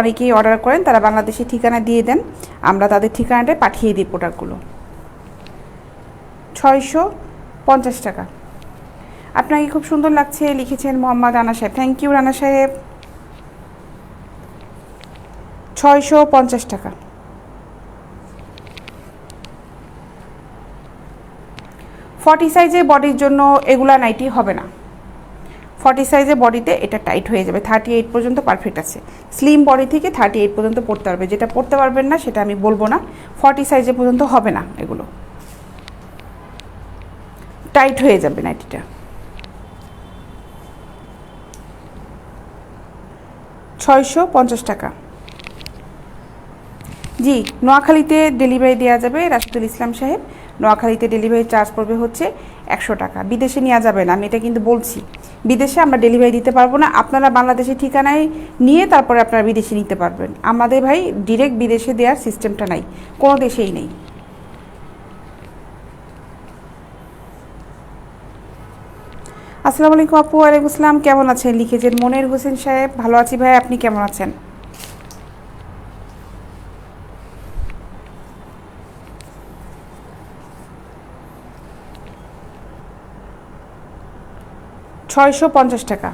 অনেকেই অর্ডার করেন, তারা বাংলাদেশের ঠিকানা দিয়ে দেন, আমরা তাদের ঠিকানাটায় পাঠিয়ে দিই প্রোডাক্টগুলো। 650 টাকা। আপনাকে খুব সুন্দর লাগছে লিখেছেন মোহাম্মদ রানা সাহেব। থ্যাংক ইউ রানা সাহেব। 650 টাকা। 40 সাইজের বডির জন্য এগুলা নাইটি হবে না। 40 সাইজের বডিতে এটা টাইট হয়ে যাবে। 38 পর্যন্ত পারফেক্ট আছে। স্লিম বডি থেকে 38 পর্যন্ত পড়তে পারবে। যেটা পড়তে পারবেন না সেটা আমি বলবো না। 40 সাইজের পর্যন্ত হবে না, এগুলো টাইট হয়ে যাবে নাইটিটা। 650 টাকা। জি, নোয়াখালীতে ডেলিভারি দেওয়া যাবে রাশিদুল ইসলাম সাহেব। নোয়াখালীতে ডেলিভারি চার্জ পড়বে হচ্ছে 100 টাকা। বিদেশে নেওয়া যাবে না, আমি এটা কিন্তু বলছি। বিদেশে আমরা ডেলিভারি দিতে পারবো না। আপনারা বাংলাদেশের ঠিকানায় নিয়ে তারপরে আপনারা বিদেশে নিতে পারবেন। আমাদের ভাই ডিরেক্ট বিদেশে দেওয়ার সিস্টেমটা নাই, কোনো দেশেই নেই। আসসালামু আলাইকুম আপু। ওয়ালাইকুম আসসালাম। কেমন আছেন লিখেছেন মনির হোসেন সাহেব। ভালো আছি ভাই, আপনি কেমন আছেন? $650 টাকা।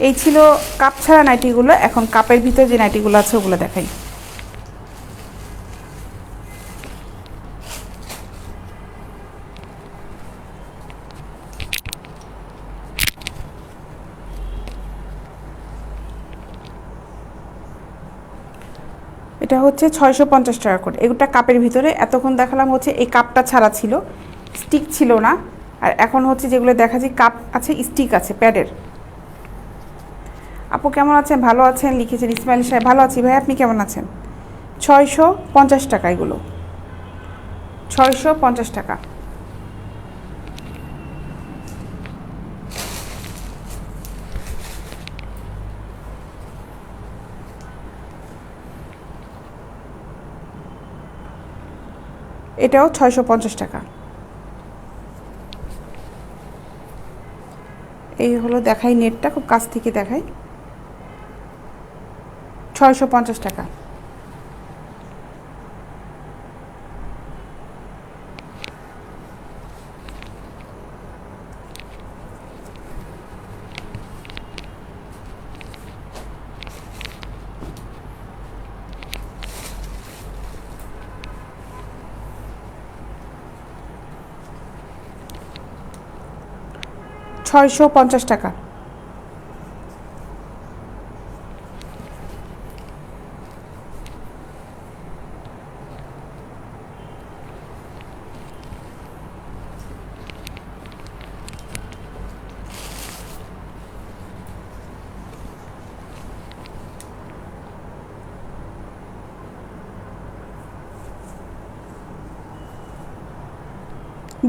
এই ছিল কাপ ছাড়া নাইটিগুলো। এখন কাপের ভিতরে যে নাইটিগুলো আছে ওগুলো দেখাই। এটা হচ্ছে 650 টাকা করে। এগুলো কাপের ভিতরে। এতক্ষণ দেখালাম হচ্ছে এই কাপটা ছাড়া ছিল, স্টিক ছিল না। আর এখন হচ্ছে যেগুলো দেখা যায় কাপ আছে, স্টিক আছে প্যাডের। আপু কেমন আছেন? ভালো আছেন লিখেছেন ইসমাইল সাহেব। ভালো আছি ভাই, আপনি কেমন আছেন? 650 টাকা এগুলো। 650 টাকা। এটাও 650 টাকা। এই হলো, দেখাই নেটটা খুব কাছ থেকে দেখাই। 650 টাকা। $650 টাকা।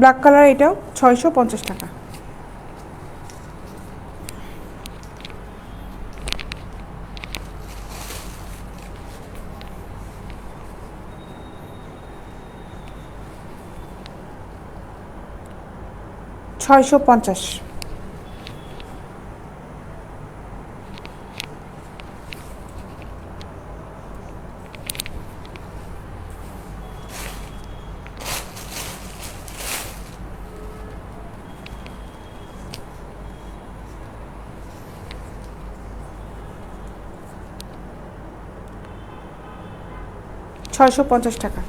ব্ল্যাক কালার, এটাও 650 টাকা। $650। $650 টাকা।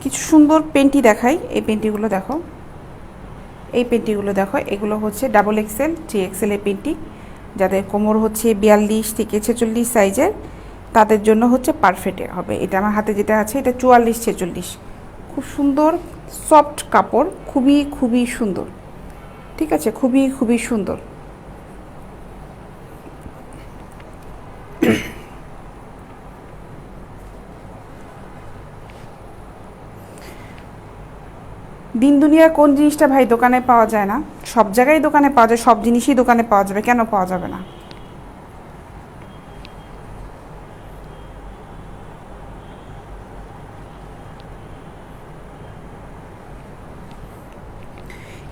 কিছু সুন্দর পেন্টি দেখাই। এই পেন্টিগুলো দেখো, এই পেন্টিগুলো দেখো। এগুলো হচ্ছে ডাবল এক্সেল, 3XL এর পেন্টি। যাদের কোমর হচ্ছে 42 থেকে 46 সাইজের, তাদের জন্য হচ্ছে পারফেক্ট হবে। এটা আমার হাতে যেটা আছে এটা 44-46। খুব সুন্দর সফট কাপড়, খুবই খুবই সুন্দর। ঠিক আছে, খুবই খুবই সুন্দর। দিন দুনিয়ার কোন জিনিসটা ভাই দোকানে পাওয়া যায় না? সব জায়গায় দোকানে পাওয়া যায়, সব জিনিসই দোকানে পাওয়া যাবে, কেন পাওয়া যাবে না?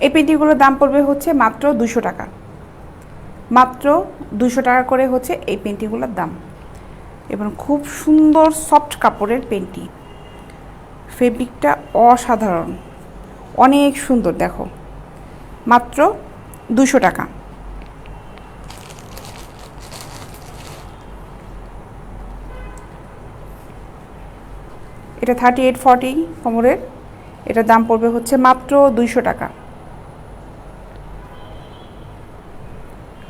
এই পেন্টিগুলোর দাম পড়বে হচ্ছে মাত্র 200 টাকা। মাত্র 200 টাকা করে হচ্ছে এই পেন্টিগুলোর দাম। এবং খুব সুন্দর সফট কাপড়ের পেন্টি, ফেব্রিকটা অসাধারণ, অনেক সুন্দর। দেখো, মাত্র 200 টাকা। এটা 38-40 কোমরের, এটার দাম পড়বে হচ্ছে মাত্র 200 টাকা।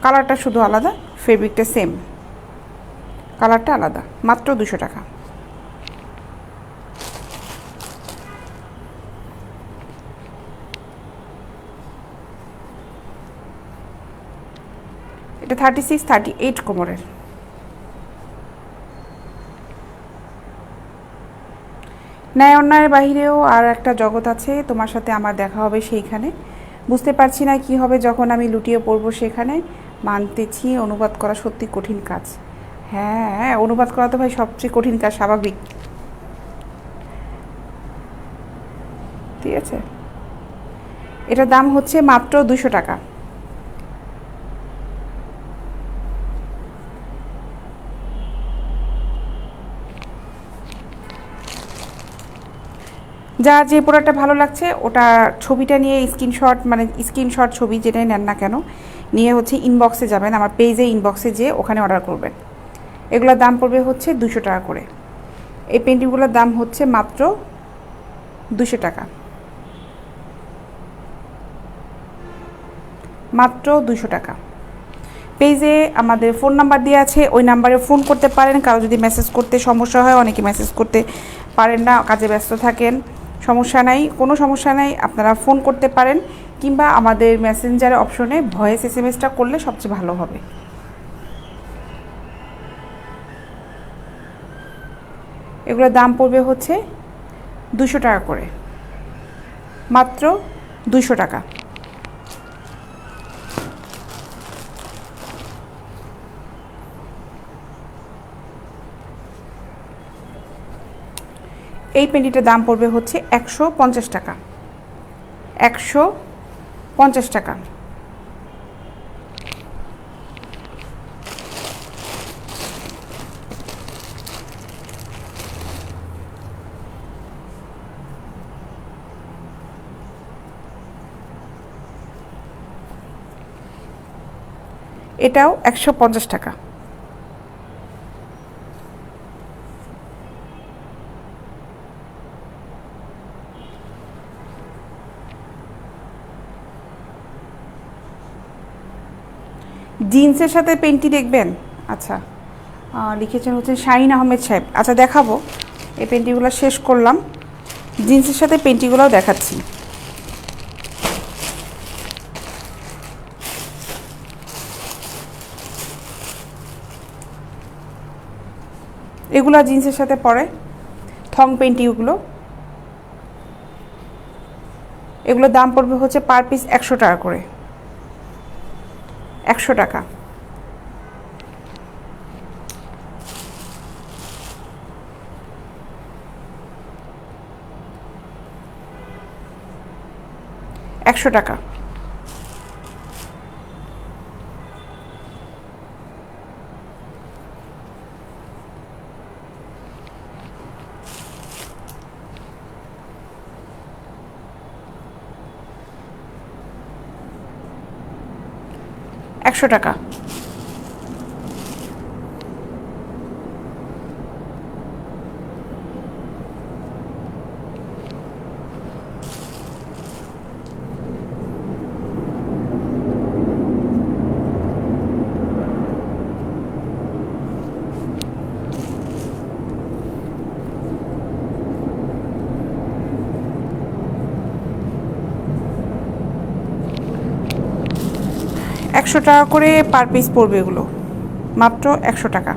কালারটা শুধু আলাদা, ফেব্রিকটা সেম, কালারটা আলাদা। মাত্র 200 টাকা। এটা 36-38 কোমরের। ন্যায় অন্যায়ের বাহিরেও আর একটা জগৎ আছে, তোমার সাথে আমার দেখা হবে সেইখানে। বুঝতে পারছি না কি হবে যখন আমি লুটিয়ে পড়বো সেখানে। মানতেছি অনুবাদ করা সত্যি কঠিন কাজ। হ্যাঁ, অনুবাদ করা তো ভাই সবচেয়ে কঠিন কাজ, স্বাভাবিক। ঠিক আছে, এটার দাম হচ্ছে মাত্র 200 টাকা। যা যে প্রোডাক্টটা ভালো লাগছে ওটা ছবিটা নিয়ে স্ক্রিনশট, মানে স্ক্রিনশট ছবি যেটাই নেন না কেন, নিয়ে হচ্ছে ইনবক্সে যাবেন, আমার পেজে ইনবক্সে যেয়ে ওখানে অর্ডার করবেন। এগুলোর দাম পড়বে হচ্ছে 200 টাকা করে। এই পেন্টিংগুলোর দাম হচ্ছে মাত্র 200 টাকা। মাত্র 200 টাকা। পেজে আমাদের ফোন নাম্বার দেওয়া আছে, ওই নাম্বারে ফোন করতে পারেন। কারো যদি মেসেজ করতে সমস্যা হয়, অনেকে মেসেজ করতে পারেন না, কাজে ব্যস্ত থাকেন, সমস্যা নাই, কোনো সমস্যা নাই, আপনারা ফোন করতে পারেন, কিংবা আমাদের মেসেঞ্জারের অপশনে ভয়েস SMS-টা করলে সবচেয়ে ভালো হবে। এগুলোর দাম পড়বে হচ্ছে 200 টাকা করে। মাত্র 200 টাকা। এই পেন্টিটার দাম পড়বে হচ্ছে 150 টাকা। 150 টাকা। এটাও 150 টাকা। জিন্সের সাথে পেন্টি দেখবেন? আচ্ছা, লিখেছেন হচ্ছে শাহিন আহমেদ সাহেব। আচ্ছা, দেখাবো। এই পেন্টিগুলো শেষ করলাম, জিন্সের সাথে পেন্টিগুলোও দেখাচ্ছি। এগুলো জিন্সের সাথে পরে থং পেন্টিগুলো। এগুলোর দাম পড়বে হচ্ছে পার পিস 100 টাকা করে। 100 টাকা। একশো টাকা। 100 টাকা। একশো টাকা করে পার পিস পড়বে এগুলো, মাত্র 100 টাকা।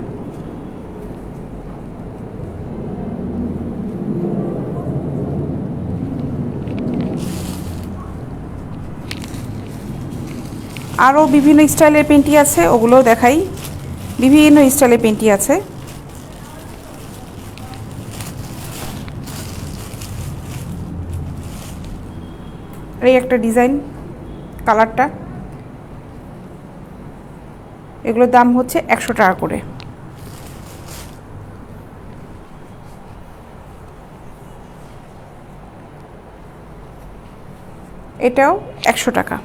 আরও বিভিন্ন স্টাইলের পেন্টি আছে, ওগুলোও দেখাই। বিভিন্ন স্টাইলের পেন্টি আছে। এই একটা ডিজাইন, কালারটা, এগুলোর দাম হচ্ছে 100 টাকা করে। এটাও 100 টাকা।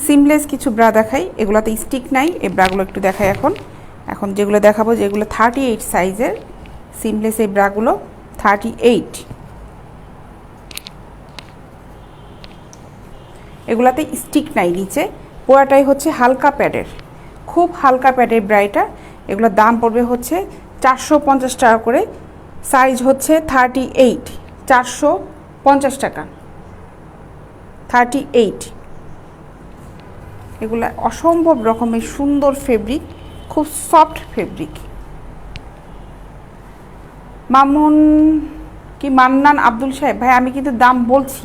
সিমলেস কিছু ব্রা দেখাই, এগুলোতে স্টিক নাই, এই ব্রাগুলো একটু দেখাই। এখন যেগুলো দেখাবো, যেগুলো 38 সাইজের সিমলেস, এই ব্রাগুলো 38। এগুলাতে স্টিক নাই নিচে, পুরাটাই হচ্ছে হালকা প্যাডের, খুব হালকা প্যাডের ব্রাইটা। এগুলোর দাম পড়বে হচ্ছে 450 টাকা করে। সাইজ হচ্ছে 38, 450 টাকা, 38। এগুলো অসম্ভব রকমের সুন্দর ফেব্রিক, খুব সফট ফেব্রিক। মান্নান আব্দুল সাহেব ভাই, আমি কিন্তু দাম বলছি,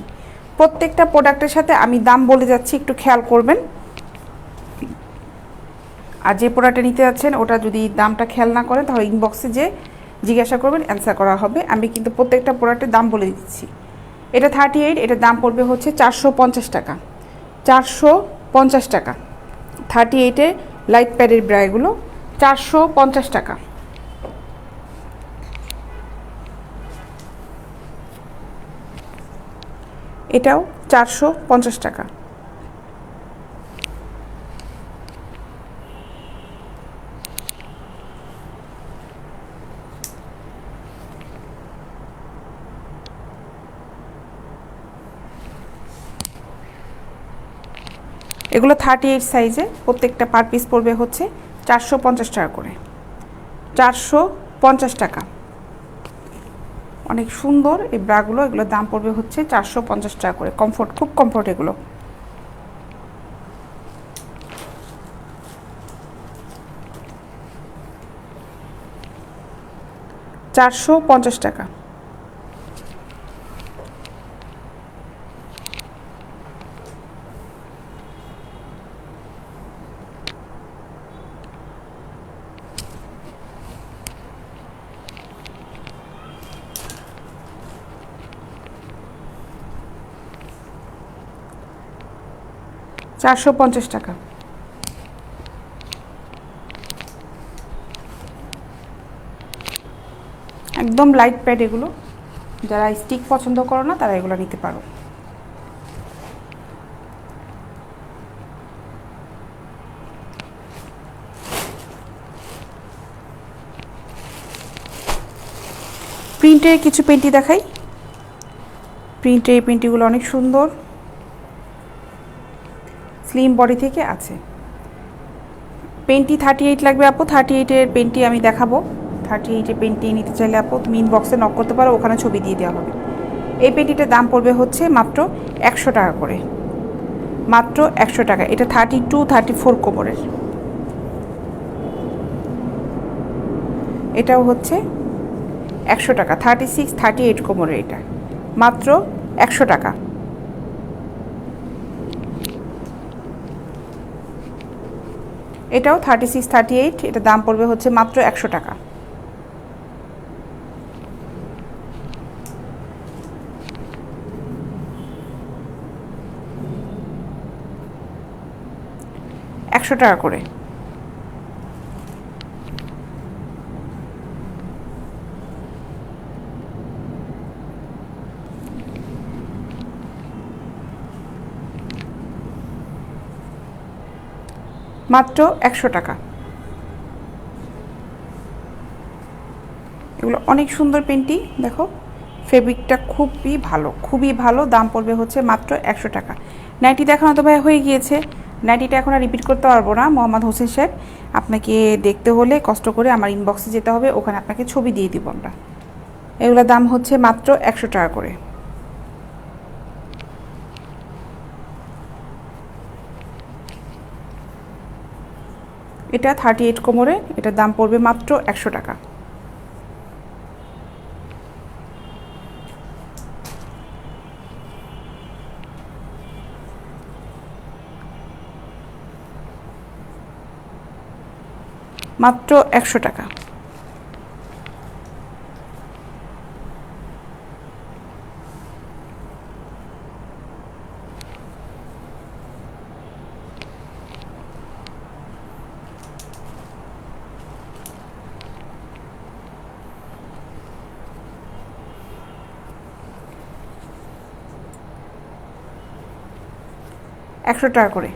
প্রত্যেকটা প্রোডাক্টের সাথে আমি দাম বলে যাচ্ছি, একটু খেয়াল করবেন। আর যে প্রোডাক্টটা নিতে যাচ্ছেন ওটা যদি দামটা খেয়াল না করেন তাহলে ইনবক্সে যে জিজ্ঞাসা করবেন, অ্যান্সার করা হবে। আমি কিন্তু প্রত্যেকটা প্রোডাক্টের দাম বলে দিচ্ছি। এটা 38, এটার দাম পড়বে হচ্ছে 450 টাকা, 450 টাকা। 38-এর লাইট প্যাডের ব্রাগুলো 450 টাকা। এটাও 450 টাকা। এগুলো 38 সাইজে, প্রত্যেকটা পার পিস পড়বে হচ্ছে 450 টাকা করে, 450 টাকা। অনেক সুন্দর এই ব্রাগুলো, এগুলোর দাম পড়বে হচ্ছে 450 টাকা করে। কমফোর্ট, খুব কমফোর্ট এগুলো। $450 টাকা। $450 টাকা। একদম লাইট প্যাড এগুলো, যারা স্টিক পছন্দ করো না তারা এগুলো নিতে পারো। প্রিন্টের কিছু পেন্টি দেখাই। প্রিন্টের পেন্টিগুলো অনেক সুন্দর, স্লিম বডি থেকে আছে। পেন্টি 38 লাগবে আপু, 38-এর পেন্টি আমি দেখাবো। 38-এর পেন্টি নিতে চাইলে আপু তুমি ইনবক্সে নক করতে পারো, ওখানে ছবি দিয়ে দেওয়া হবে। এই পেন্টিটার দাম পড়বে হচ্ছে মাত্র 100 টাকা করে, মাত্র 100 টাকা। এটা 32, 34 কোমরের। এটাও হচ্ছে 100 টাকা, 36, 38 কোমরের। এটা মাত্র 100 টাকা। এটাও 36, 38, এটা দাম পড়বে হচ্ছে মাত্র 100 টাকা। $100 করে। মাত্র 100 টাকা। এগুলো অনেক সুন্দর পেন্টি, দেখো ফেব্রিকটা খুবই ভালো, খুবই ভালো। দাম পড়বে হচ্ছে মাত্র 100 টাকা। নাইটি দেখানো তো ভাই হয়ে গিয়েছে, নাইটিটা এখন আর রিপিট করতে পারবো না। মোহাম্মদ হোসেন সাহেব, আপনাকে দেখতে হলে কষ্ট করে আমার ইনবক্সে যেতে হবে, ওখানে আপনাকে ছবি দিয়ে দিব আমরা। এগুলোর দাম হচ্ছে মাত্র 100 টাকা করে। এটা 38 কোমরে, এটার দাম পড়বে মাত্র 100 টাকা। মাত্র 100 টাকা। $100 করে।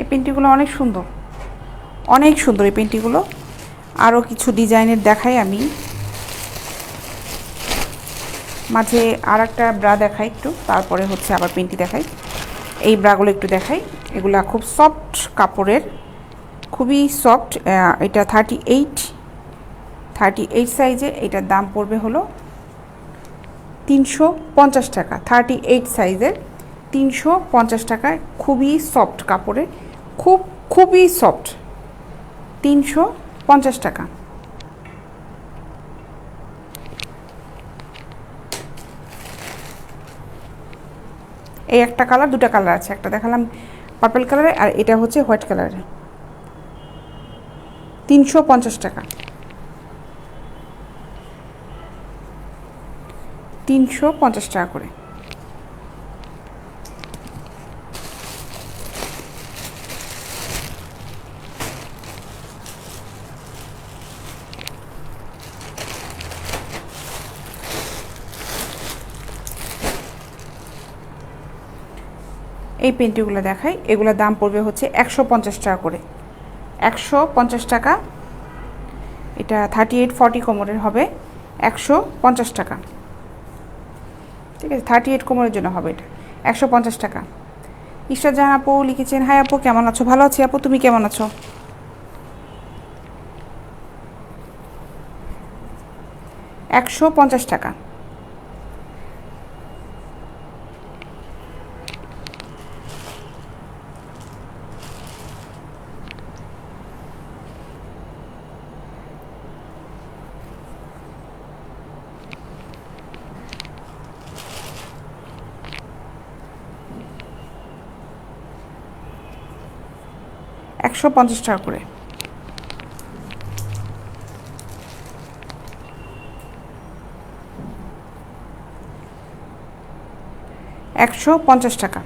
এই পেন্টিগুলো অনেক সুন্দর, অনেক সুন্দর এই পেন্টিগুলো। আরও কিছু ডিজাইনের দেখাই আমি, মাঝে আর একটা ব্রা দেখাই একটু, তারপরে হচ্ছে আবার পেন্টি দেখাই। এই ব্রাগুলো একটু দেখাই, এগুলা খুব সফট কাপড়ের, খুবই সফট। এটা 38 সাইজের। এটার দাম পড়বে হলো 350 টাকা। 38 সাইজের 350 টাকায়, খুবই সফট কাপড়ের, খুবই সফট। 350 টাকা। এই একটা কালার, দুটো কালার আছে, একটা দেখালাম পার্পল কালারে, আর এটা হচ্ছে হোয়াইট কালারে। 350 টাকা। 350 টাকা করে। এই পেন্টিগুলো দেখাই, এগুলোর দাম পড়বে হচ্ছে 150 টাকা করে। 150 টাকা। এটা 38-40 কোমরের হবে, 150 টাকা। ঠিক আছে, 38 কোমরের জন্য হবে এটা, 150 টাকা। ঈশ্বর জাহান আপু লিখেছেন, হাই আপু কেমন আছো? ভালো আছি আপু, তুমি কেমন আছো? 150 টাকা। $150 টাকা করে। $150 টাকা।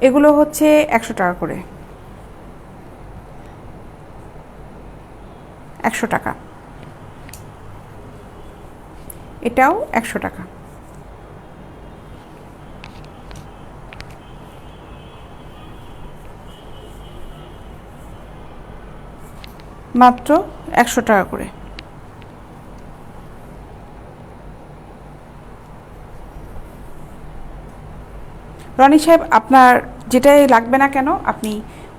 এগুলো হচ্ছে 100 টাকা করে। 100 টাকা। এটাও 100 টাকা। মাত্র 100 টাকা করে। রনি সাহেব, আপনার যেটাই লাগবে না কেন আপনি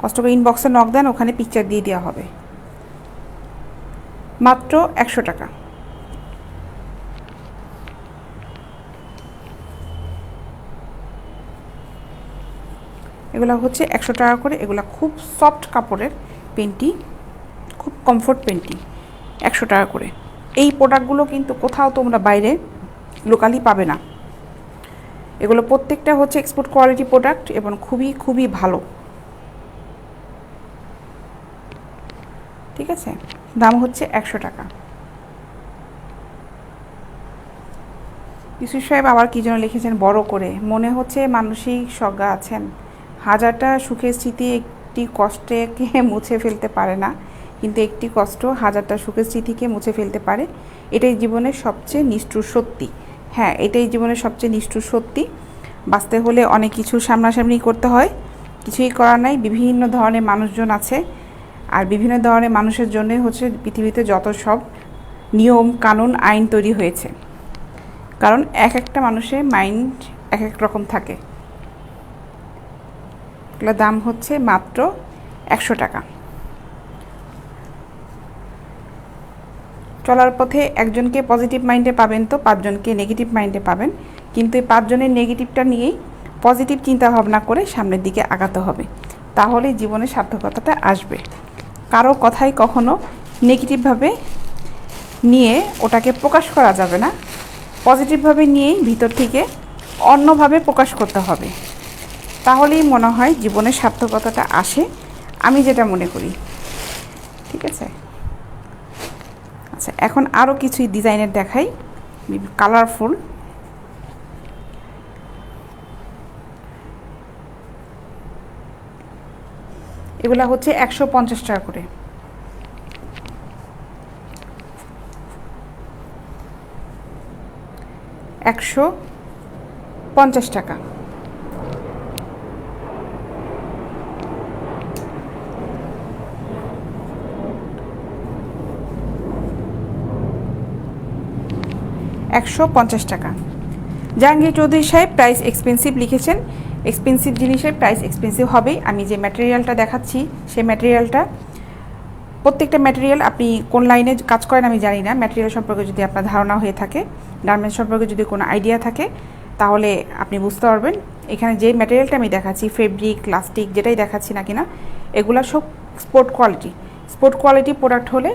কষ্ট করে ইনবক্সে নক দেন, ওখানে পিকচার দিয়ে দেওয়া হবে। মাত্র 100 টাকা। এগুলো হচ্ছে 100 টাকা করে। এগুলো খুব সফট কাপড়ের পেন্টি, খুব কমফোর্ট পেন্টি, 100 টাকা করে। এই প্রোডাক্টগুলো কিন্তু কোথাও তোমরা বাইরে লোকালি পাবে না। এগুলো প্রত্যেকটা হচ্ছে এক্সপোর্ট কোয়ালিটি প্রোডাক্ট এবং খুবই ভালো। ঠিক আছে, দাম হচ্ছে 100 টাকা। ইউসুফ সাহেব আবার কী যেন লিখেছেন বড় করে, মনে হচ্ছে মানসিক সজ্ঞা আছেন। হাজারটা সুখের স্মৃতি একটি কষ্টকে মুছে ফেলতে পারে না, কিন্তু একটি কষ্ট হাজারটা সুখের স্মৃতিকে মুছে ফেলতে পারে। এটাই জীবনের সবচেয়ে নিষ্ঠুর সত্যি। হ্যাঁ, এটাই জীবনের সবচেয়ে নিষ্ঠুর সত্যি। বাঁচতে হলে অনেক কিছু সামনাসামনি করতে হয়, কিছুই করার নাই। বিভিন্ন ধরনের মানুষজন আছে, আর বিভিন্ন ধরনের মানুষের জন্যই হচ্ছে পৃথিবীতে যত সব নিয়ম কানুন আইন তৈরি হয়েছে, কারণ এক একটা মানুষের মাইন্ড এক এক রকম থাকে। এগুলোর দাম হচ্ছে মাত্র 100 টাকা। চলার পথে একজনকে পজিটিভ মাইন্ডে পাবেন তো 5 জনকে নেগেটিভ মাইন্ডে পাবেন, কিন্তু এই 5 জনের নেগেটিভটা নিয়েই পজিটিভ চিন্তা ভাবনা করে সামনের দিকে আগাতে হবে, তাহলে জীবনে সার্থকতাটা আসবে। কারো কথাই কখনো নেগেটিভভাবে নিয়ে ওটাকে প্রকাশ করা যাবে না, পজিটিভভাবে নিয়েই ভিতর থেকে অন্যভাবে প্রকাশ করতে হবে, তাহলেই মনে হয় জীবনের সার্থকতাটা আসে, আমি যেটা মনে করি। ঠিক আছে, আচ্ছা এখন আরও কিছু ডিজাইনের দেখাই, কালারফুল। এগুলা হচ্ছে 150 টাকা করে। £150 টাকা। £150 টাকা। জাহাঙ্গীর চৌধুরী সাহেব প্রাইস এক্সপেন্সিভ লিখেছেন, এক্সপেন্সিভ জিনিসের প্রাইস এক্সপেন্সিভ হবেই। আমি যে ম্যাটেরিয়ালটা দেখাচ্ছি সেই ম্যাটেরিয়ালটা, প্রত্যেকটা ম্যাটেরিয়াল আপনি কোন লাইনে কাজ করেন আমি জানি না, ম্যাটেরিয়াল সম্পর্কে যদি আপনার ধারণা হয়ে থাকে, গার্মেন্টস সম্পর্কে যদি কোনো আইডিয়া থাকে, তাহলে আপনি বুঝতে পারবেন। এখানে যে ম্যাটেরিয়ালটা আমি দেখাচ্ছি, ফেব্রিক, প্লাস্টিক, যেটাই দেখাচ্ছি না কিনা, এগুলো সব sport quality. Sport quality product হলে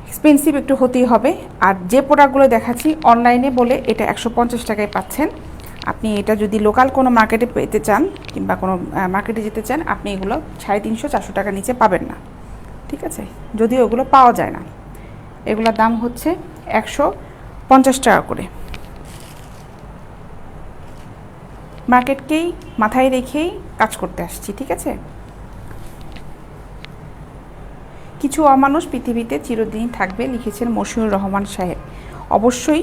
এক্সপেন্সিভ একটু হতেই হবে। আর যে প্রোডাক্টগুলো দেখাচ্ছি অনলাইনে বলে এটা 150 টাকায় পাচ্ছেন। আপনি এটা যদি লোকাল কোনো মার্কেটে পেতে চান কিংবা কোনো মার্কেটে যেতে চান, আপনি এগুলো 350-400 টাকা নিচে পাবেন না। ঠিক আছে, যদিও ওগুলো পাওয়া যায় না। এগুলোর দাম হচ্ছে 150 টাকা করে। মার্কেটকেই মাথায় রেখেই কাজ করতে আসছি। ঠিক আছে, কিছু অমানুষ পৃথিবীতে চিরদিন থাকবে লিখেছেন মশিউর রহমান সাহেব। অবশ্যই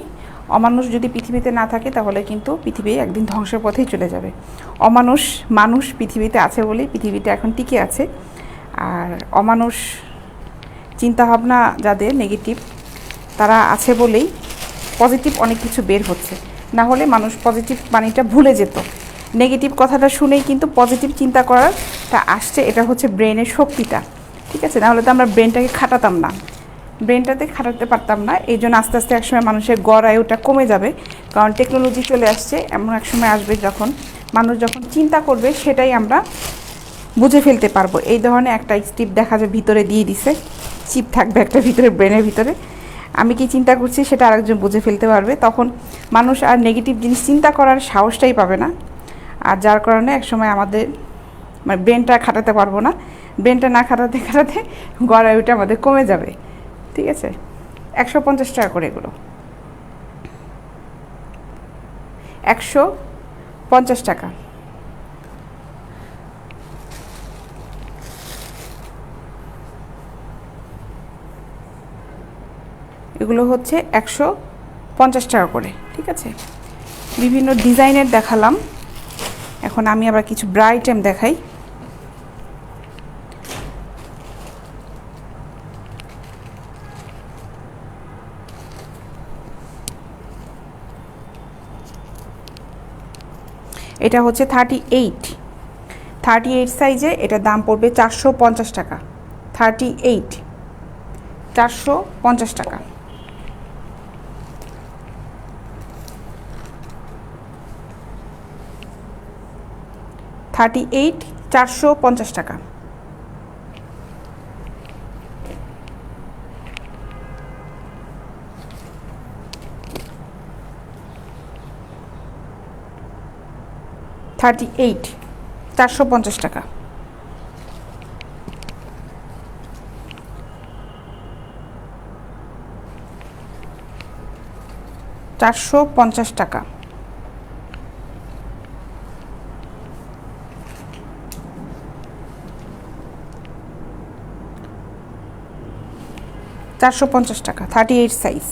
অমানুষ যদি পৃথিবীতে না থাকে তাহলে কিন্তু পৃথিবী একদিন ধ্বংসের পথেই চলে যাবে। মানুষ পৃথিবীতে আছে বলেই পৃথিবীটা এখন টিকে আছে। আর অমানুষ চিন্তাভাবনা যাদের নেগেটিভ, তারা আছে বলেই পজিটিভ অনেক কিছু বের হচ্ছে। না হলে মানুষ পজিটিভ বাণীটা ভুলে যেত। নেগেটিভ কথাটা শুনেই কিন্তু পজিটিভ চিন্তা করাটা আসছে, এটা হচ্ছে ব্রেনের শক্তিটা। ঠিক আছে, নাহলে তো আমরা ব্রেনটাকে খাটাতাম না, ব্রেনটাতে খাটাতে পারতাম না। এই জন্য আস্তে আস্তে একসময় মানুষের গড় আয়ুটা কমে যাবে, কারণ টেকনোলজি চলে আসছে। এমন এক সময় আসবে যখন মানুষ যখন চিন্তা করবে সেটাই আমরা বুঝে ফেলতে পারবো। এই ধরনের একটা স্টিপ দেখা যায় ভিতরে দিয়ে দিছে, চিপ থাকবে একটা ভিতরে, ব্রেনের ভিতরে। আমি কি চিন্তা করছি সেটা আরেকজন বুঝে ফেলতে পারবে। তখন মানুষ আর নেগেটিভ জিনিস চিন্তা করার সাহসটাই পাবে না। আর যার কারণে একসময় আমাদের মানে ব্রেনটা খাটাতে পারবো না, ব্রেনটা না খাটাতে খাটাতে গড় আয়ুটা আমাদের কমে যাবে। ঠিক আছে, 150 টাকা করে এগুলো, 150 টাকা। এগুলো হচ্ছে 150 টাকা করে। ঠিক আছে, বিভিন্ন ডিজাইনের দেখালাম, এখন আমি আবার কিছু ব্রা আইটেম দেখাই। এটা হচ্ছে 38 সাইজে, এটার দাম পড়বে 450 টাকা। 38, 450 টাকা। $38, 450 টাকা। $38, 450 টাকা। $450 টাকা। $450 টাকা, 38 সাইজ।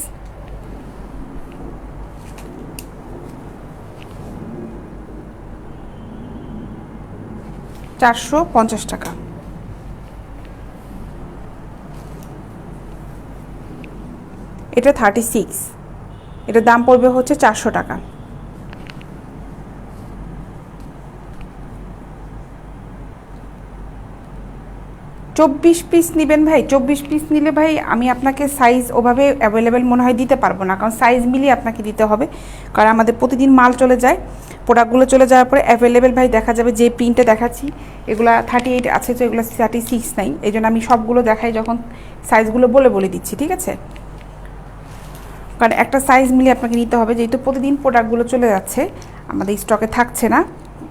$450 টাকা। এটা 36, এটার দাম পড়বে হচ্ছে 400 টাকা। 24 পিস নেবেন ভাই, 24 পিস নিলে ভাই আমি আপনাকে সাইজ ওভাবে অ্যাভেলেবেল মনে হয় দিতে পারবো না, কারণ সাইজ মিলিয়ে আপনাকে দিতে হবে, কারণ আমাদের প্রতিদিন মাল চলে যায়। প্রোডাক্টগুলো চলে যাওয়ার পরে অ্যাভেলেবেল ভাই দেখা যাবে যে প্রিন্টে দেখাচ্ছি এগুলো 38 আছে, তো এগুলো 36 নাই, এই জন্য আমি সবগুলো দেখাই যখন সাইজগুলো বলে দিচ্ছি, ঠিক আছে? কারণ একটা সাইজ মিলিয়ে আপনাকে নিতে হবে, যেহেতু প্রতিদিন প্রোডাক্টগুলো চলে যাচ্ছে, আমাদের স্টকে থাকছে না,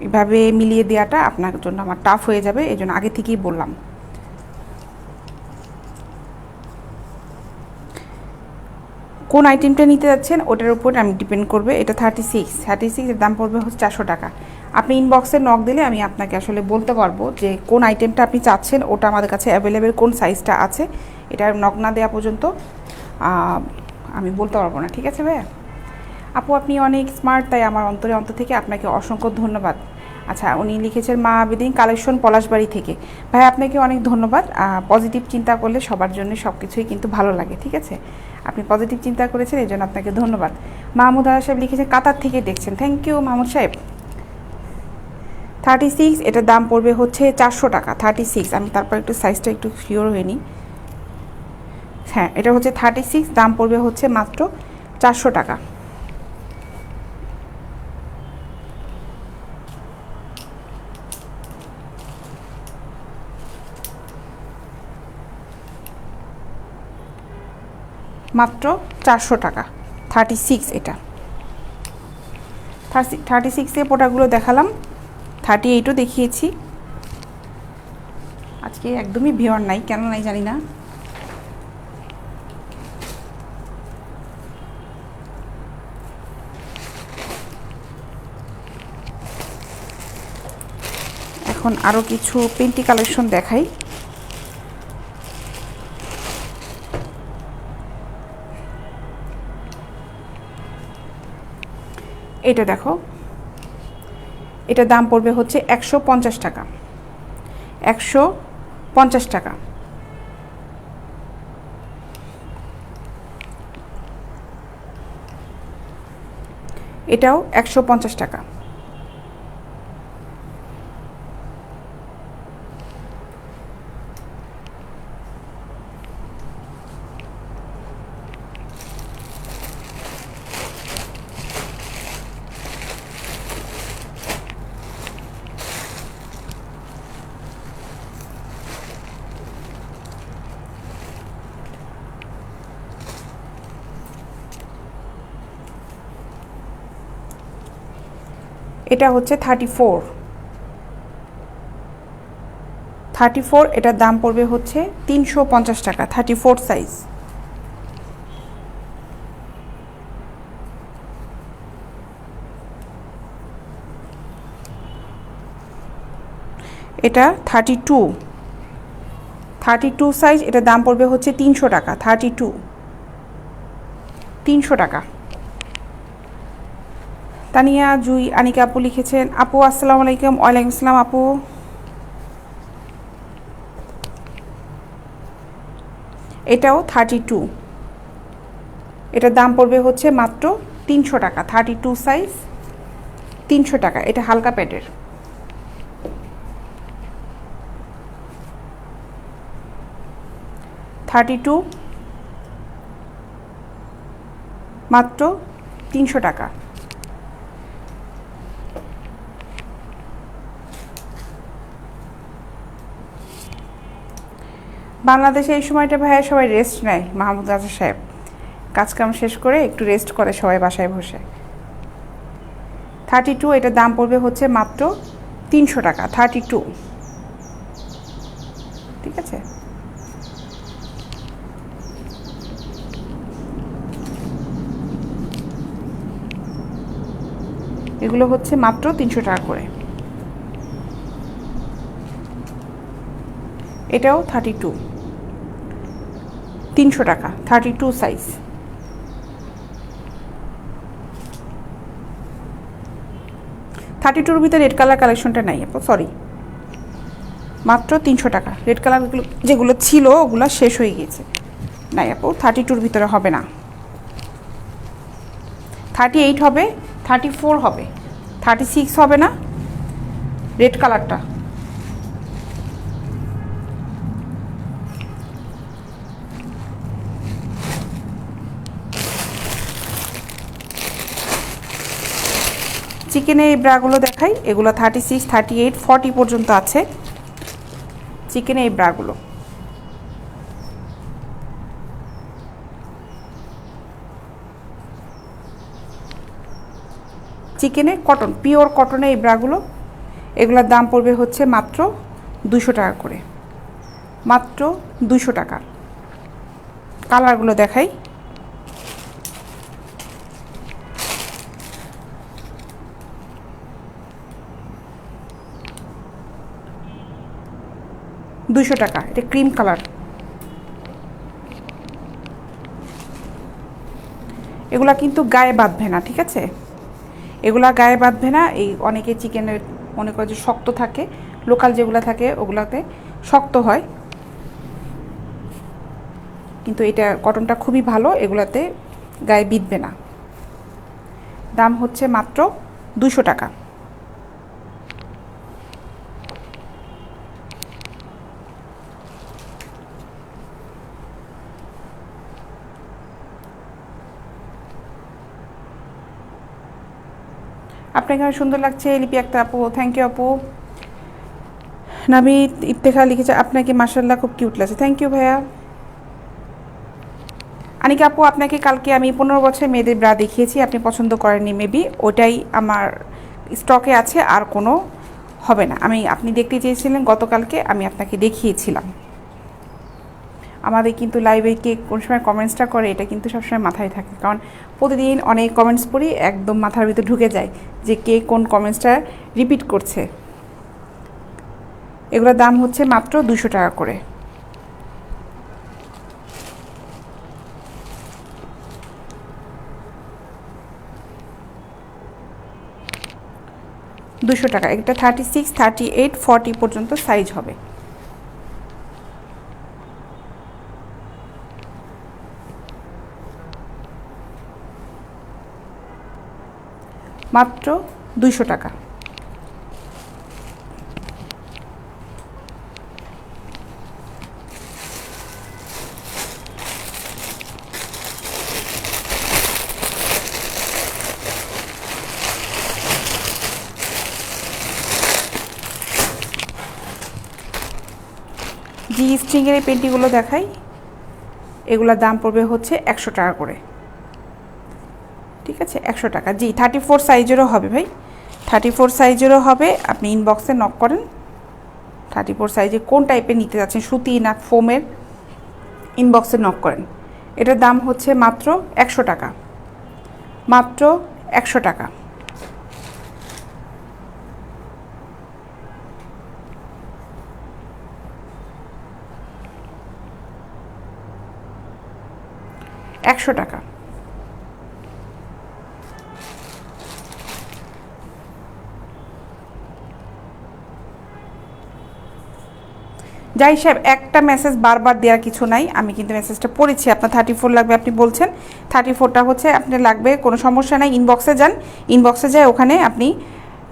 এভাবে মিলিয়ে দেওয়াটা আপনার জন্য আমার টাফ হয়ে যাবে, এই জন্য আগে থেকেই বললাম। কোন আইটেমটা নিতে যাচ্ছেন ওটার উপর আমি ডিপেন্ড করবে। এটা 36 এর দাম পড়বে হচ্ছে 400 টাকা। আপনি ইনবক্সে নক দিলে আমি আপনাকে আসলে বলতে পারবো যে কোন আইটেমটা আপনি চাচ্ছেন, ওটা আমাদের কাছে অ্যাভেলেবেল কোন সাইজটা আছে, এটা নক না দেওয়া পর্যন্ত আমি বলতে পারবো না, ঠিক আছে ভাইয়া? আপু আপনি অনেক স্মার্ট, তাই আমার অন্তর থেকে আপনাকে অসংখ্য ধন্যবাদ। আচ্ছা, উনি লিখেছেন মা আবেদিন কালেকশন পলাশবাড়ি থেকে। ভাই আপনাকে অনেক ধন্যবাদ। পজিটিভ চিন্তা করলে সবার জন্য সব কিছুই কিন্তু ভালো লাগে, ঠিক আছে? আপনি পজিটিভ চিন্তা করেছেন, এই জন্য আপনাকে ধন্যবাদ। মাহমুদ আলা সাহেব লিখেছেন কাতার থেকে দেখছেন, থ্যাংক ইউ মাহমুদ সাহেব। 36 এটার দাম পড়বে হচ্ছে 400 টাকা। 36, আমি তারপর একটু সাইজটা একটু শিওর হয়ে নিই। হ্যাঁ, এটা হচ্ছে 36, দাম পড়বে হচ্ছে মাত্র 400 টাকা। মাত্র 400 টাকা। 36 এটা। 36 প্রোডাক্টগুলো দেখালাম, 38ও দেখিয়েছি। আজকে একদমই ভিউয়ার নাই, কেন নাই জানি না। এখন আরও কিছু পেন্টি কালেকশন দেখাই। এটা দেখো, এটার দাম পড়বে হচ্ছে 150 টাকা। 150 টাকা। এটাও 150 টাকা। এটা হচ্ছে 34, এটার দাম পড়বে হচ্ছে 350 টাকা। 34 সাইজ। এটা 32 সাইজ, এটার দাম পড়বে হচ্ছে 300 টাকা। 300 টাকা। তানিয়া জুই আনিকা আপু লিখেছেন, আপু আসসালামু আলাইকুম। ওয়ালাইকুম আসসালাম আপু। এটাও 32, এটার দাম পড়বে হচ্ছে মাত্র 300 টাকা। 32 সাইজ, 300 টাকা। এটা হালকা প্যাডের। মাত্র 300 টাকা। বাংলাদেশে এই সময়টা ভাইয়া সবাই রেস্ট নেয়, মাহমুদ রাজা সাহেব কাজকাম শেষ করে একটু রেস্ট করে সবাই বাসায় বসে। 32, এটার দাম পড়বে হচ্ছে মাত্র 300 টাকা। 32, ঠিক আছে? এগুলো হচ্ছে মাত্র 300 টাকা করে। এটাও 32, 300 টাকা। 32 সাইজ। 32-র ভিতরে রেড কালার কালেকশনটা নাই আপু, সরি। মাত্র 300 টাকা। রেড কালারগুলো যেগুলো ছিল ওগুলো শেষ হয়ে গিয়েছে, নাই আপু। 32-র ভিতরে হবে না। 38 হবে, 34 হবে, 36 হবে না। রেড কালারটা চিকেনের এই ব্রাগুলো দেখাই, এগুলো 36, 38, 40 পর্যন্ত আছে চিকেনের এই ব্রাগুলো। চিকেনে কটন, পিওর কটনের এই ব্রাগুলো, এগুলোর দাম পড়বে হচ্ছে মাত্র 200 টাকা করে, মাত্র 200 টাকা। কালারগুলো দেখাই, টাকা। এটা ক্রিম কালার। এগুলা কিন্তু গায়ে বাঁধবে না, ঠিক আছে? এগুলা গায়ে বাঁধবে না। এই অনেকে চিকেনের মনে করে যে শক্ত থাকে, লোকাল যেগুলো থাকে ওগুলাতে শক্ত হয়, কিন্তু এটা কটনটা খুবই ভালো, এগুলাতে গায়ে বিঁধবে না। দাম হচ্ছে মাত্র 200 টাকা। আপনাকে অনেক সুন্দর লাগছে লিপি আক্তার আপু, থ্যাংক ইউ আপু। নাবিদ ইফতেখার লিখেছে আপনাকে মাশাআল্লাহ খুব কিউট লাগছে, থ্যাংক ইউ ভাইয়া। আনিকা আপু, আপনাকে কালকে আমি 15 বছর মেয়েদের ব্রা দেখিয়েছি, আপনি পছন্দ করেননি মেবি, ওটাই আমার স্টকে আছে, আর কোনো হবে না। আপনি দেখতে চেয়েছিলেন গতকালকে, আমি আপনাকে দেখিয়েছিলাম। আমাদের কিন্তু লাইভে কে কোন সময় কমেন্টসটা করে এটা কিন্তু সবসময় মাথায় থাকে, কারণ প্রতিদিন অনেক কমেন্টস পড়ি, একদম মাথার ভিতরে ঢুকে যায় যে কে কোন কমেন্টসটা রিপিট করছে। এগুলোর দাম হচ্ছে মাত্র 200 টাকা করে। টাকা। এটা 36, 38, 40 পর্যন্ত সাইজ হবে। মাত্র 200 টাকা। জি স্ট্রিংয়ের এই পেন্টিগুলো দেখাই, এগুলোর দাম পড়বে হচ্ছে 100 টাকা করে, ঠিক আছে? 100 টাকা। জি 34 সাইজেরও হবে ভাই, 34 সাইজেরও হবে। আপনি ইনবক্সে নক করেন, 34 সাইজে কোন টাইপের নিতে যাচ্ছেন, সুতি না ফোমের, ইনবক্সে নক করেন। এটার দাম হচ্ছে মাত্র 100 টাকা, মাত্র 100 টাকা। টাকা। যাই সাহেব, একটা মেসেজ বারবার দেওয়ার কিছু নাই, আমি কিন্তু মেসেজটা পড়েছি। আপনার 34 লাগবে আপনি বলছেন, 34টা হচ্ছে আপনার লাগবে, কোনো সমস্যা নাই। ইনবক্সে যান, ইনবক্সে যায় ওখানে আপনি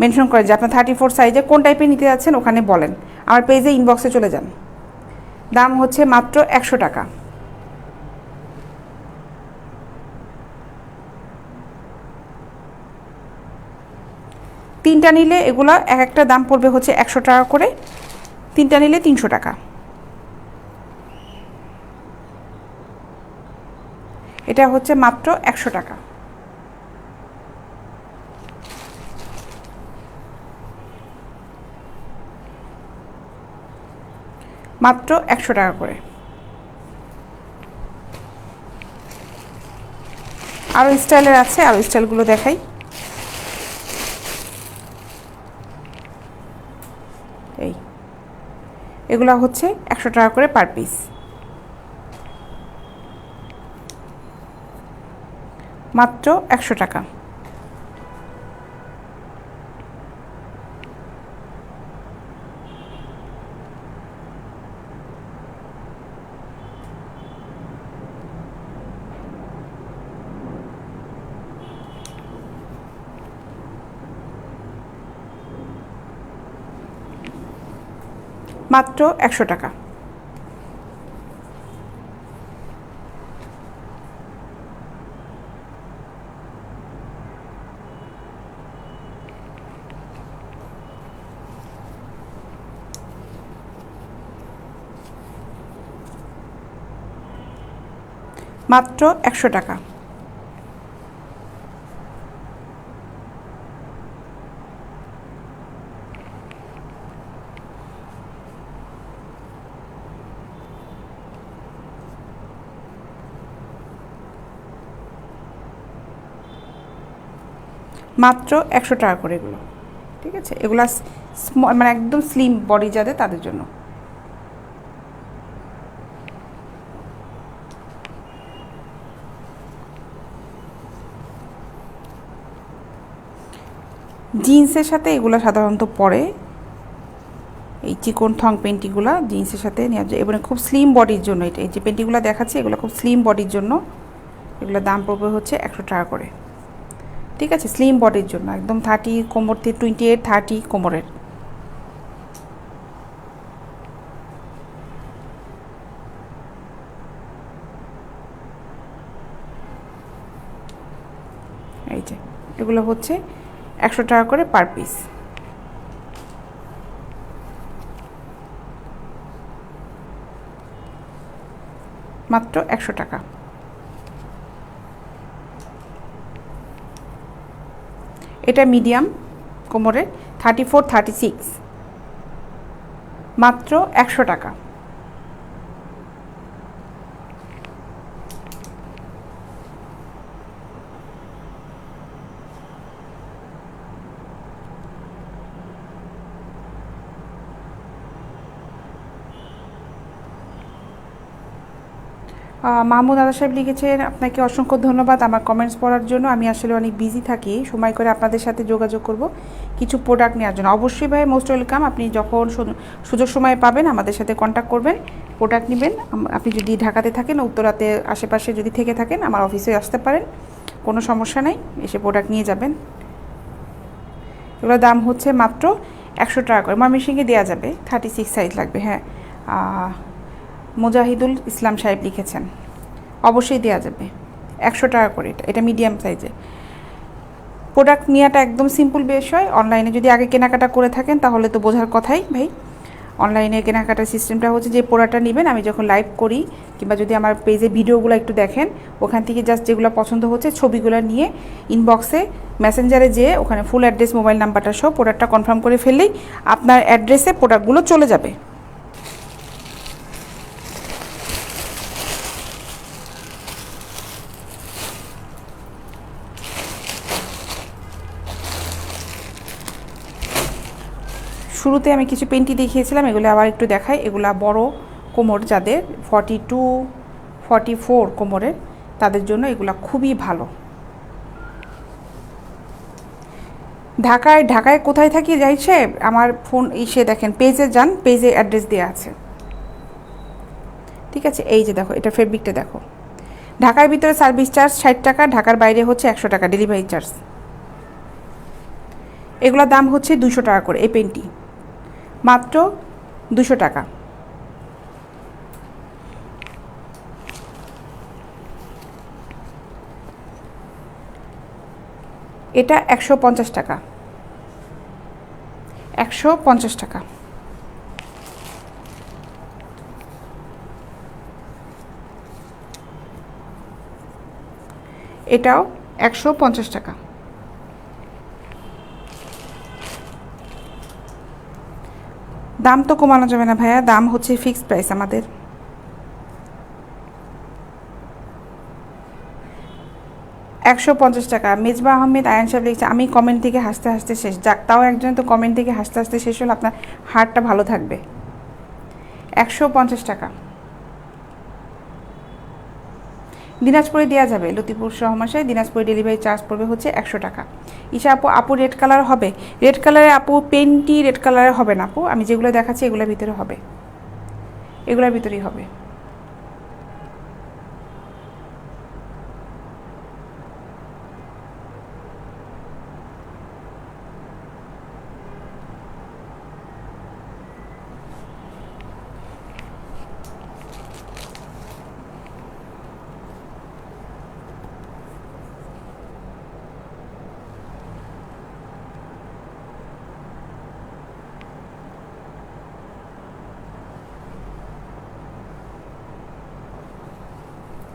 মেনশন করেন যে আপনার 34 সাইজে কোন টাইপের নিতে যাচ্ছেন, ওখানে বলেন। আমার পেজে ইনবক্সে চলে যান। দাম হচ্ছে মাত্র 100 টাকা। তিনটা নিলে এগুলো এক একটা দাম পড়বে হচ্ছে 100 টাকা করে, তিনটা নিলে 300 টাকা। এটা হচ্ছে মাত্র 100 টাকা, মাত্র 100 টাকা করে। আরও স্টাইলের আছে, আরও স্টাইলগুলো দেখাই। এই এগুলো হচ্ছে 100 টাকা করে পার পিস, মাত্র 100 টাকা। মাত্র 100 টাকা। মাত্র 100 টাকা। মাত্র 100 টাকা করে এগুলো, ঠিক আছে। এগুলো মানে একদম স্লিম বডি যাদের, তাদের জন্য। জিন্সের সাথে এগুলো সাধারণত পরে, এই চিকন থং পেন্টিগুলো জিন্সের সাথে নেওয়া যায় এবং খুব স্লিম বডির জন্য। এটা এই যে পেন্টিগুলো দেখাচ্ছি এগুলো খুব স্লিম বডির জন্য। এগুলোর দাম পড়বে হচ্ছে 100 টাকা করে, ঠিক আছে। স্লিম বডির জন্য একদম 30 কোমর থেকে 28 30 কোমরের। এই যে এগুলো হচ্ছে 100 টাকা করে পার পিস। মাত্র 100 টাকা। এটা মিডিয়াম কোমরের 34 36, মাত্র 100 টাকা। মাহমুদ আদা সাহেব লিখেছেন, আপনাকে অসংখ্য ধন্যবাদ আমার কমেন্টস পড়ার জন্য। আমি আসলে অনেক বিজি থাকি, সময় করে আপনাদের সাথে যোগাযোগ করব কিছু প্রোডাক্ট নেওয়ার জন্য। অবশ্যই ভাই, মোস্ট ওয়েলকাম। আপনি যখন সুযোগ সময় পাবেন আমাদের সাথে কন্ট্যাক্ট করবেন, প্রোডাক্ট নেবেন। আপনি যদি ঢাকাতে থাকেন, উত্তরাতে আশেপাশে যদি থেকে থাকেন, আমার অফিসে আসতে পারেন, কোনো সমস্যা নেই, এসে প্রোডাক্ট নিয়ে যাবেন। এগুলোর দাম হচ্ছে মাত্র 100 টাকা করে। ময়মনসিংহে দেওয়া যাবে, 36 সাইজ লাগবে। হ্যাঁ, মুজাহিদুল ইসলাম সাহেব লিখেছেন, অবশ্যই দেওয়া যাবে 100 টাকা করে। এটা মিডিয়াম সাইজের প্রোডাক্ট। নেওয়াটা একদম সিম্পল বিষয়। অনলাইনে যদি আগে কেনাকাটা করে থাকেন তাহলে তো বোঝার কথাই ভাই। অনলাইনে কেনাকাটার সিস্টেমটা হচ্ছে যে প্রোডাক্টটা নেবেন, আমি যখন লাইভ করি কিংবা যদি আমার পেজে ভিডিওগুলো একটু দেখেন, ওখান থেকে জাস্ট যেগুলো পছন্দ হচ্ছে ছবিগুলো নিয়ে ইনবক্সে মেসেঞ্জারে যেয়ে ওখানে ফুল অ্যাড্রেস মোবাইল নাম্বারটা সহ প্রোডাক্টটা কনফার্ম করে ফেললেই আপনার অ্যাড্রেসে প্রোডাক্টগুলো চলে যাবে। শুরুতে আমি কিছু পেন্টি দেখিয়েছিলাম, এগুলো আবার একটু দেখাই। এগুলা বড় কোমর যাদের 42 44 কোমরের, তাদের জন্য এগুলা খুবই ভালো। ঢাকায় কোথায় থাকি যাইছে আমার ফোন ইসে দেখেন, পেজে যান, পেজে অ্যাড্রেস দেওয়া আছে, ঠিক আছে। এই যে দেখো, এটা ফেব্রিকটা দেখো। ঢাকার ভিতরে সার্ভিস চার্জ 60 টাকা, ঢাকার বাইরে হচ্ছে 100 টাকা ডেলিভারি চার্জ। এগুলোর দাম হচ্ছে 200 টাকা করে। এই পেন্টি মাত্র 200 টাকা। এটা 150 টাকা, 150 টাকা। এটাও 150 টাকা। দাম তো কমানো যাবে না ভাইয়া, দাম হচ্ছে ফিক্সড প্রাইস আমাদের। টাকা। মেজবা আহমেদ আয়ান সাহেব লিখছে, আমি কমেন্ট থেকে হাসতে হাসতে শেষ। যাক, তাও একজন তো কমেন্ট থেকে হাসতে হাসতে শেষ হলো, আপনার হার্টটা ভালো থাকবে। 150 টাকা। দিনাজপুরে দেওয়া যাবে, লতিপুর সহমাসায় দিনাজপুরে ডেলিভারি চার্জ পড়বে হচ্ছে 100 টাকা। ঈশা আপু রেড কালার হবে? রেড কালারে আপু পেন্টি রেড কালারে হবে না আপু, আমি যেগুলো দেখাচ্ছি এগুলোর ভিতরে হবে, এগুলোর ভিতরেই হবে।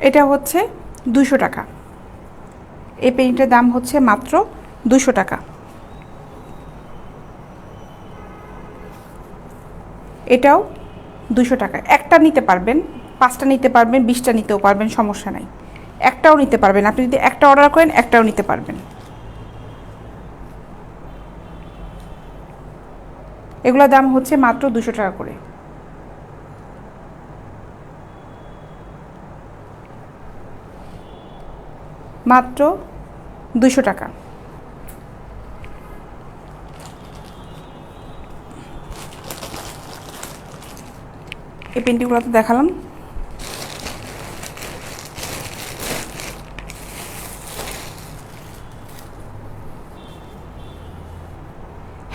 এটা হচ্ছে 200 টাকা। এই পেন্টিটার দাম হচ্ছে মাত্র 200 টাকা। এটাও 200 টাকা। একটা নিতে পারবেন, 5টা নিতে পারবেন, 20টা নিতেও পারবেন, সমস্যা নাই। একটাও নিতে পারবেন, আপনি যদি একটা অর্ডার করেন একটাও নিতে পারবেন। এগুলোর দাম হচ্ছে মাত্র 200 টাকা করে। মাত্র 200 টাকা। এই পেন্টিংগুলো তো দেখালাম।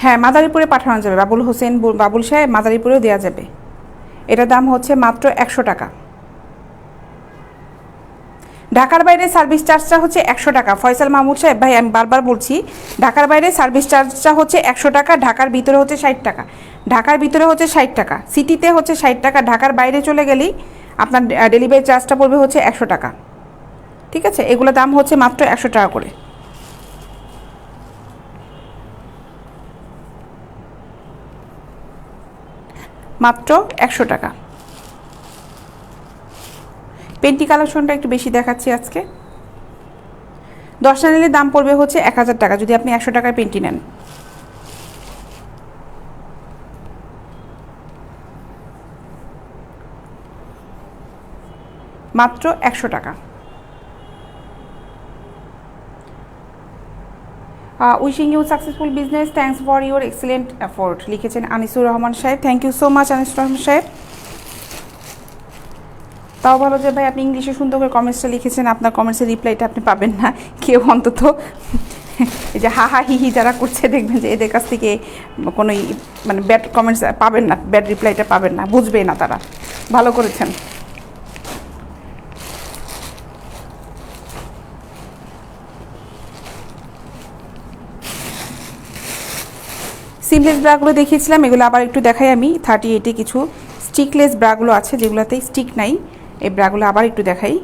হ্যাঁ, মাদারীপুরে পাঠানো যাবে, বাবুল হোসেন বাবুল সাহেব, মাদারীপুরেও দেওয়া যাবে। এটার দাম হচ্ছে মাত্র 100 টাকা। ঢাকার বাইরে সার্ভিস চার্জটা হচ্ছে 100 টাকা। ফয়সাল মাহমুদ সাহেব ভাই, আমি বারবার বলছি, ঢাকার বাইরে সার্ভিস চার্জটা হচ্ছে 100 টাকা, ঢাকার ভিতরে হচ্ছে 60 টাকা। ঢাকার ভিতরে হচ্ছে 60 টাকা, সিটিতে হচ্ছে 60 টাকা, ঢাকার বাইরে চলে গেলেই আপনার ডেলিভারি চার্জটা পড়বে হচ্ছে 100 টাকা। ঠিক আছে, এগুলো দাম হচ্ছে মাত্র 100 টাকা করে। মাত্র 100 টাকা। পেন্টি কালেকশনটা একটু বেশি দেখাচ্ছি আজকে। 10টা নিলে দাম পড়বে হচ্ছে 1000 টাকা যদি আপনি 100 টাকার পেন্টি নেন। মাত্র 100 টাকা। Wishing you successful business, thanks for your excellent effort, লিখেছেন আনিসুর রহমান সাহেব। Thank you so much Anisur Rahman সাহেব। তাও ভালো যে ভাই আপনি ইংলিশে সুন্দর করে কমেন্টসটা লিখেছেন, আপনার কমেন্টসের রিপ্লাইটা আপনি পাবেন না কেউ অন্তত। এই যে হা হা হি হি যারা করছে দেখবেন যে এদের কাছ থেকে কোনো মানে ব্যাড কমেন্টস পাবেন না, ব্যাড রিপ্লাইটা পাবেন না, বুঝবে না তারা। ভালো করেছেন। সিমলেস ব্রাগুলো দেখিয়েছিলাম, এগুলো আবার একটু দেখাই আমি। 38-এ কিছু স্টিকলেস ব্রাগুলো আছে যেগুলোতে স্টিক নাই, এই ব্রাগুলো আবার একটু দেখাই।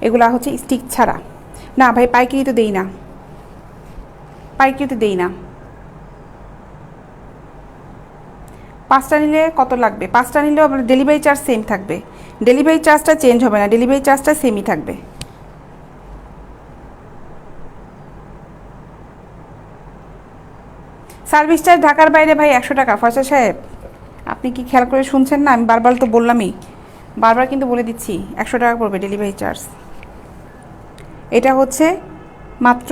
এগুলো হচ্ছে স্টিক ছাড়া। না ভাই, পাইকারি তো দেই না, পাইকারিতে দেই না। 5টা নিলে কত লাগবে? 5টা নিলেও আপনার ডেলিভারি চার্জ সেম থাকবে, ডেলিভারি চার্জটা চেঞ্জ হবে না, ডেলিভারি চার্জটা সেমই থাকবে। সার্ভিস চার্জ ঢাকার বাইরে ভাই 100 টাকা। ফয়সাল সাহেব, আপনি কি খেয়াল করে শুনছেন না? আমি বারবার তো বললামই, বারবার কিন্তু বলে দিচ্ছি, 100 টাকা পড়বে ডেলিভারি চার্জ। এটা হচ্ছে মাত্র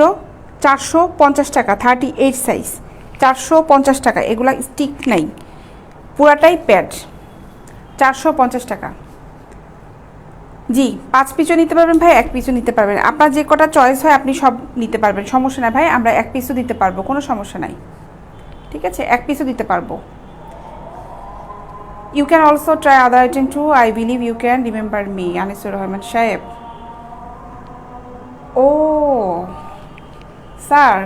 450 টাকা, 38 সাইজ, 450 টাকা। এগুলা স্টিক নাই, পুরাটাই প্যাড, 450 টাকা। জি, 5 পিসও নিতে পারবেন ভাই, 1 পিসও নিতে পারবেন, আপনার যে কটা চয়েস হয় আপনি সব নিতে পারবেন, সমস্যা নাই ভাই। আমরা 1 পিসও দিতে পারবো, কোনো সমস্যা নাই। ঠিক আছে, 1 পিসও দিতে পারবো। You can also try other item too, I believe you can remember me, Anisur Rahman সাহেব। ও স্যার,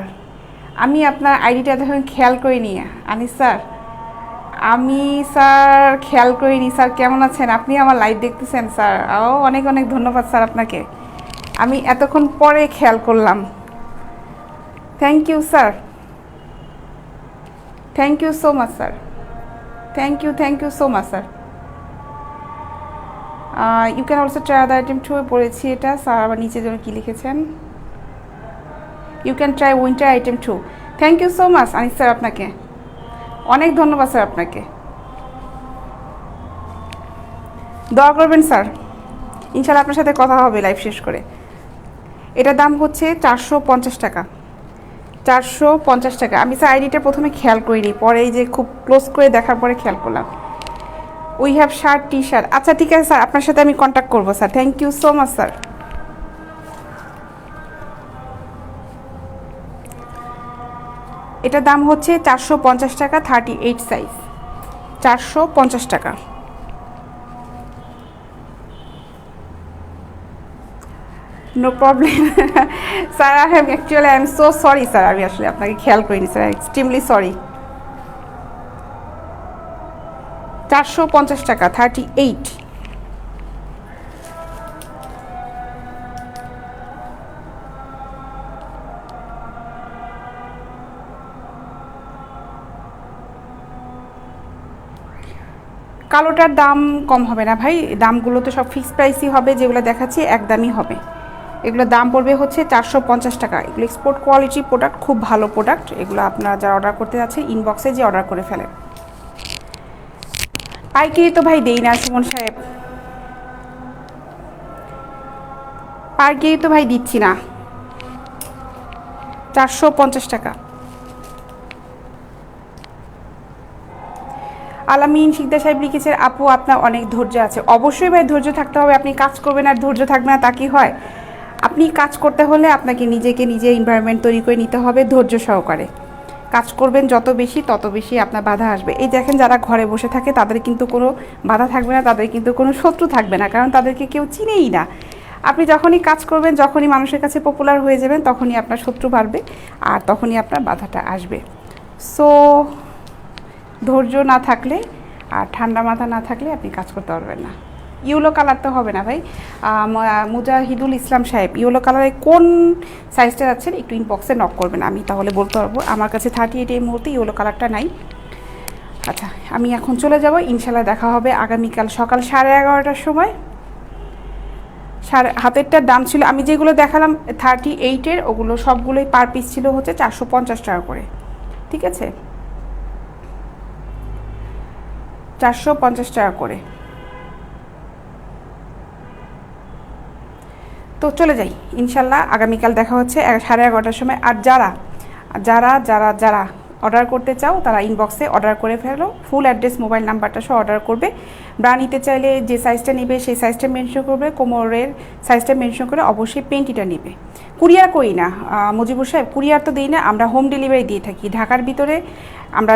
আমি আপনার আইডিটা দেখুন খেয়াল করিনি আনিস স্যার, আমি স্যার খেয়াল করিনি। স্যার কেমন আছেন? আপনি আমার লাইভ দেখতেছেন স্যার? ও, অনেক অনেক ধন্যবাদ স্যার আপনাকে, আমি এতক্ষণ পরে খেয়াল করলাম। Thank you sir, thank you so much sir, thank you so much sir. You can also try other item too পড়েছি এটা স্যার, আবার নিচে যেন কী লিখেছেন, you can try winter item too. Thank you so much Anis sir, আপনাকে অনেক ধন্যবাদ স্যার। আপনাকে দোয়া করবেন স্যার, ইনশাল্লাহ আপনার সাথে কথা হবে লাইভ শেষ করে। এটার দাম হচ্ছে 450 টাকা, 450 টাকা। আমি স্যার আইডিটা প্রথমে খেয়াল করিনি, পরে এই যে খুব ক্লোজ করে দেখার পরে খেয়াল করলাম। We have shirt, T shirt. আচ্ছা ঠিক আছে স্যার, আপনার সাথে আমি কন্ট্যাক্ট করবো sir. Thank you so much sir. এটার দাম হচ্ছে 450 টাকা, 38 সাইজ, 450 টাকা। No problem sir, I am so sorry sir, আমি আসলে আপনাকে খেয়াল করিনি স্যার, এক্সট্রিমলি সরি। 450 টাকা 38। কালোটার দাম কম হবে না ভাই, দামগুলো তো সব ফিক্সড প্রাইসই হবে, যেগুলো দেখাচ্ছি একদমই হবে। এগুলোর দাম পড়বে হচ্ছে 450 টাকা। এগুলো এক্সপোর্ট কোয়ালিটি প্রোডাক্ট, খুব ভালো প্রোডাক্ট। এগুলো আপনারা যারা অর্ডার করতে যাচ্ছেন ইনবক্সে যে অর্ডার করে ফেলেন। পাইকারি তো ভাই দেই না সুমন সাহেব, পাইকারি তো ভাই দিচ্ছি না। 450 টাকা। আলামিন শিকদার সাহেব লিখেছেন, আপু আপনার অনেক ধৈর্য আছে। অবশ্যই ভাই ধৈর্য থাকতে হবে। আপনি কাজ করবেন আর ধৈর্য থাকবে না তা কি হয়? আপনি কাজ করতে হলে আপনাকে নিজে এনভায়রনমেন্ট তৈরি করে নিতে হবে ধৈর্য সহকারে। কাজ করবেন যত বেশি তত বেশি আপনার বাধা আসবে। এই দেখেন যারা ঘরে বসে থাকে তাদের কিন্তু কোনো বাধা থাকবে না, তাদের কিন্তু কোনো শত্রু থাকবে না, কারণ তাদেরকে কেউ চিনেই না। আপনি যখনই কাজ করবেন, যখনই মানুষের কাছে পপুলার হয়ে যাবেন, তখনই আপনার শত্রু বাড়বে আর তখনই আপনার বাধাটা আসবে। সো ধৈর্য না থাকলে আর ঠান্ডা মাথা না থাকলে আপনি কাজ করতে পারবেন না। ইয়েলো কালার তো হবে না ভাই। মুজাহিদুল ইসলাম সাহেব, ইয়েলো কালারে কোন সাইজটা যাচ্ছেন একটু ইনবক্সে নক করবেন, আমি তাহলে বলতে পারবো। আমার কাছে 38 এই মুহূর্তে ইয়েলো কালারটা নাই। আচ্ছা, আমি এখন চলে যাব। ইনশাল্লাহ দেখা হবে আগামীকাল সকাল 11:30টার সময়। হাতেরটার দাম ছিল, আমি যেগুলো দেখালাম 38-এর, ওগুলো সবগুলোই পার পিস ছিল হচ্ছে 450 টাকা করে। ঠিক আছে, 450 টাকা করে। তো চলে যাই, ইনশাল্লাহ আগামীকাল দেখা হচ্ছে 11:30টার সময়। আর যারা যারা যারা যারা অর্ডার করতে চাও তারা ইনবক্সে অর্ডার করে ফেলো। ফুল অ্যাড্রেস মোবাইল নাম্বারটা সহ অর্ডার করবে। ব্রা নিতে চাইলে যে সাইজটা নেবে সেই সাইজটা মেনশন করবে, কোমরের সাইজটা মেনশন করে অবশ্যই পেন্টিটা নেবে। কুরিয়ার করি না মুজিবুর সাহেব, কুরিয়ার তো দিই না, আমরা হোম ডেলিভারি দিয়ে থাকি। ঢাকার ভিতরে আমরা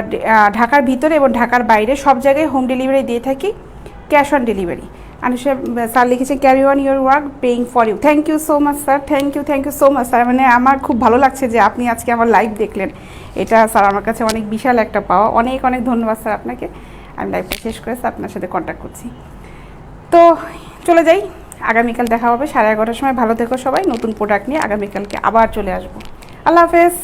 ঢাকার ভিতরে এবং ঢাকার বাইরে সব জায়গায় হোম ডেলিভারি দিয়ে থাকি, cash on delivery. Anusha sir লিখেছে, carry on your work, paying for you. Thank you so much sir, thank you so much sir. মানে আমার খুব ভালো লাগছে যে আপনি আজকে আমার লাইভ দেখলেন, এটা স্যার আমার কাছে অনেক বিশাল একটা পাওয়া। অনেক অনেক ধন্যবাদ স্যার আপনাকে। আমি লাইভটা শেষ করে আপনার সাথে কন্ট্যাক্ট করছি। তো চলে যাই, আগামীকাল দেখা হবে 11:30টার সময়। ভালো থেকো সবাই, নতুন প্রোডাক্ট নিয়ে আগামীকালকে আবার চলে আসবো। আল্লাহ হাফেজ।